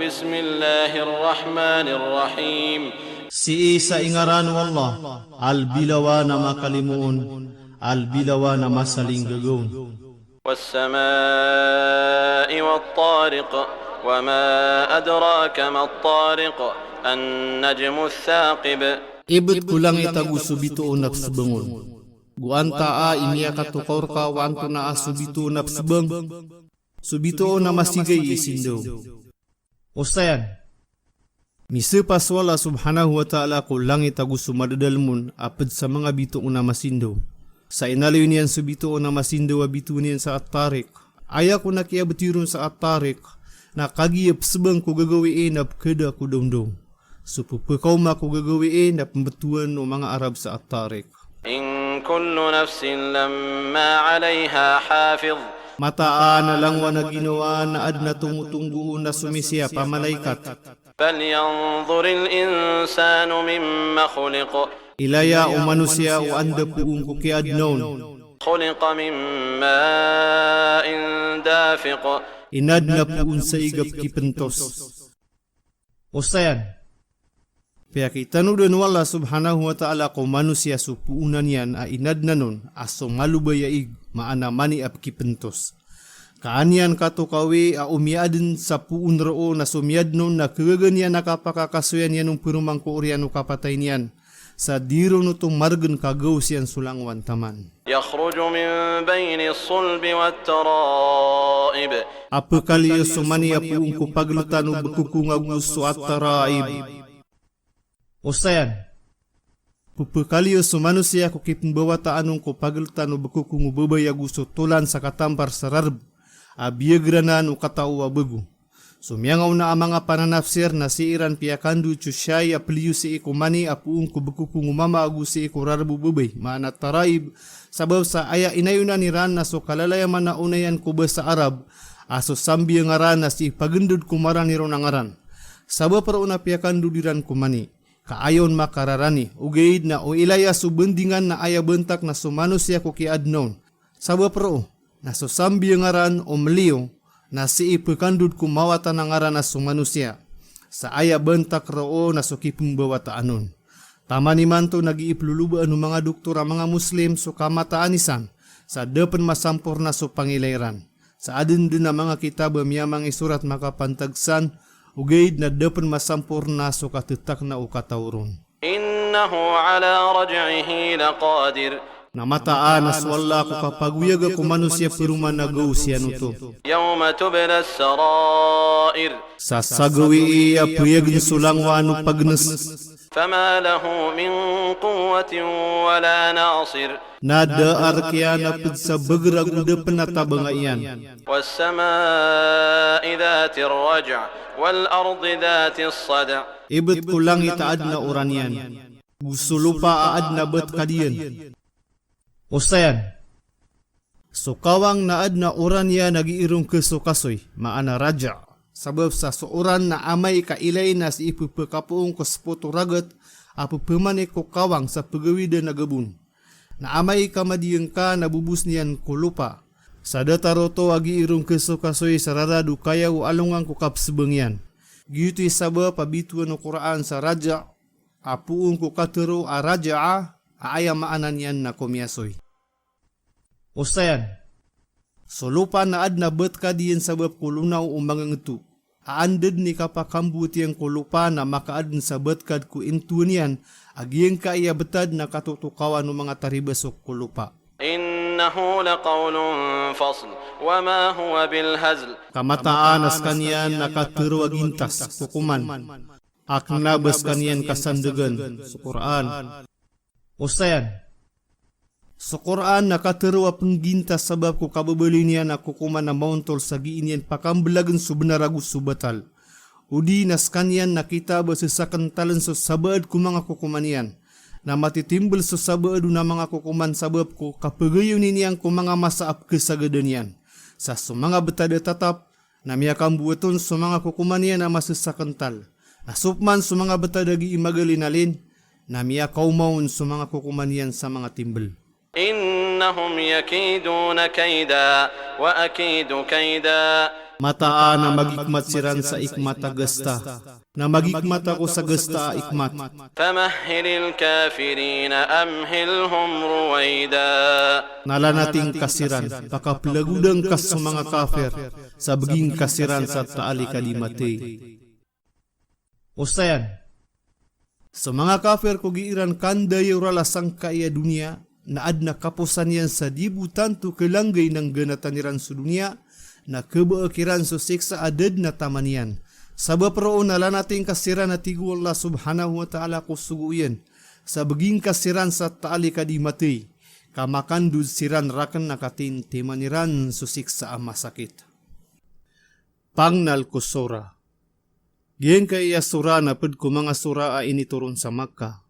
Bismillahirrahmanirrahim. Si isa ingaran wallah, albilawa na makalimuon, albilawa na masaling gagawin. والسماء والطارق وما أدراك ما الطارق النجم الثاقب. Ibet kulang itagu subito unap sebengun. Guanta imiya katukor ka wanto na subito unap sebeng. Subito na masigay isindo. Ustayan, misipas wala subhanahu wa ta'ala kulang itagu sumadadalmun apad sa mga bito una masindo. Sa inalayo niyan subito una masindo wa bito niyan sa at-tarik. Aya ko na kaya betirun sa at-tarik na kagiyap sebeng ko gagawiin ap kada ko domdom. Supupakaw ma ko gagawiin ap pembetuan o mga Arab sa at-tarik. إن كل نفس لما عليها حافظ. Mataan na lang wa na ginawa na ad na tumutungguon na sumisiya pamalaikat. فلينظر الإنسان مما خلق. Ilaya o manusia o anda puong kukiadnon. خلق من ماء دافق. Inad na puon sa igap kipentos. Ustayan, kaya kitanudan wala subhanahu wa ta'ala ko manusia supuunan yan a inad na nun aso malubayaig maana mani ap kipentos. Kaanian kato kawi a umiadin sa puun roo na sumiad nun na kagaganyan nakapakakasuyan yan ng pirumang kooriano kapatay niyan. Sa diro no tong margan kagaw siyan sulangwan taman. يخرج من بين الصلب والترائب. Apa kali sumani apu ungku paglutan o bekukung agusto at taraib. Ustayan, pupakali sumanusia ko kipimbawataan ko paglutan o bekukung ubabay agusto tulan sa katampar sa rarb. Abiyagranan o katao abagu. Sumyangaw na ang mga pananafsir na si Iran piyakandu chusyay apliyo si ikumani apuong kubukukung umama agu si ikurarbu bubay maana taraib sabab sa aya inayunan ni Iran na so kalalayaman na unayan kuba sa Arab aso sambi ang aran na si pagundud kumaran ni ron ang aran sabab para una piyakandu diran kumani kaayon makararani ugaid na o ilaya subendingan na aya bentak na sumanusya ko kiadnon sabab para na so sambi ang aran o meliyo na si ipekandud kumawata ng aranas sa manusia. Sa aya bentak roo na sukipong bawataanon. Tama ni manto nag-iiplulubaan ng mga doktor ang mga Muslim so kamataanisan sa depan masampor na so pangilairan. Sa adin din na mga kitab miyamang isurat makapantagsan ugaid na depan masampor na so katitak na ukatauron. Innahu ala raj'ihi laqadir. Namataan as wala ko kapagwiyaga ko manusia peruman nagaw siya nuto. Yawma tubla as-sarair. Sa sagawi iya puyagin sulangwano pagnes. Fama lahu min quwwatin wala nasir. Nada arkiana pud sa begrag udah penatabang iyan. Was-samaa'i dhatir raj' wal ardi dhatis sad'. Ibet kulang itaad na oran yan. Gusto lupa aad na bet kadiyan. Ustayan, sukawang naad na oran ya nagiirong kesukasoy, maana raja. Sabab sa suoran na amay kailay na si ipupakapuong kuspoto ragat, apupumani ko kawang sa pagawida na gabun. Na amay kamadiyang ka nabubus niyan kulupa. Sa dataroto agiirong kesukasoy sa raradu kaya o alungang kukapsibang yan. Giyuto'y sabab pabituan ng Quran sa raja, apuong kukatero a raja aaya maanan yan na kumyasoy. Ustayan, solupa na ad na bet ka diyan sabab kulunaw umangang ito. Aandad ni kapakambuti ang kulupa na makaadin sa bet kad ku intunian agiyang ka iya betad na katutukawan ng mga taribas o kulupa. Innahu laqawlun fasl wa ma huwa bilhazl. Kamataan as kanyan nakatiro agintas kukuman. Aknabas kanyan kasandagan sa Quran. Ustayan, sa Quran nakatero penggintas sabab ko kababali niya na kukuman na mauntol sa giinyan pakambelagan subnaragu subatal. Udi nas kanyan nakita ba sa sakantalan sa sabad ko mga kukuman yan. Na matitimbal sa sabad na mga kukuman sabab ko kapagayon niyang ko mga masaap kesagadan yan. Sa sumanga betada tatap na miyakang buwaton sa mga kukuman yan na masasakantal. Nasupman sa mga betada giimagalin na miyakaw maun sa mga kukuman yan sa mga timbal. Innahum yakiduna kaida wa akidu kaida. mataa na magikmat siran sa ikmat agasta, na magikmat ako sa gasta ikmat. فمهل الكافرين أمهلهم رويدا. Nala nating kasiran, pakaplagudang kas sa mga kafir, sa baging kasiran sa taali kalimati. Ustayan, sa mga kafir ko giiran kanda yurala sangkaya dunia, na ad na kapusan yan sa dibutan tu kelanggay ng ganataniran sa dunia, na kebaakiran so siksa adad na tamanian. Sabab roon nala nating kasiran na tigu Allah subhanahu wa ta'ala kusuguyan, sa baging kasiran sa taali kadimati, kamakan dud siran rakan nakatin timaniran so siksa masakit. Pangnal ko sura. Giyan kaya sura na pad ko mga sura initurun sa Makkah.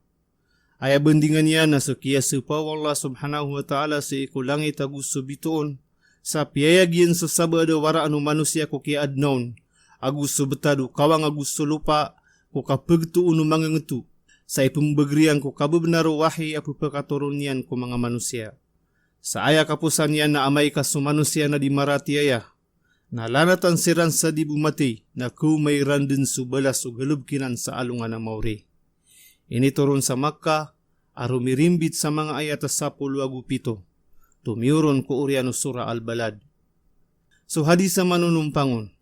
Ay bendingan niya na sukiya supaw Allah subhanahu wa ta'ala sa ikulangit agus subitoon sa piyayagyan sa sabado wara anu manusia ko kaya adnon agus subetado kawang agus sulupa ko kapagtu unu mangangetu sa ipembagriang ko kababnaro wahi apu pekaturunian ko mga manusia. Sa aya kapusan yan na amay ka manusia na dimaratiaya na lanatan siran sa dibumati na kumay randin subalas o galubkinan sa alungan ng mauri. Initurun sa Makkah, arumirimbit sa mga ayat sa 17. Tumiuron ko uriano sura al-balad. So hadis sa manunumpangon.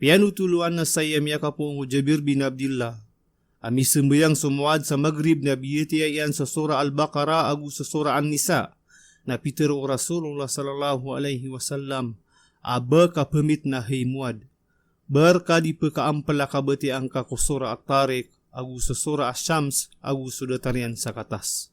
Pianutuluan na sa iyam yakapong Jabir bin Abdillah. Ami sembayang sumuad sa Maghrib na biyatiayan sa sura al-Baqarah agu sa sura an-Nisa. Na pitero Rasulullah sallallahu alaihi wasallam. Aba ka pemit na heimuad. Berka di pekaampala kabati angka ko sura at-Tariq agu sa sura Asyams agu sudah tarian sa katas.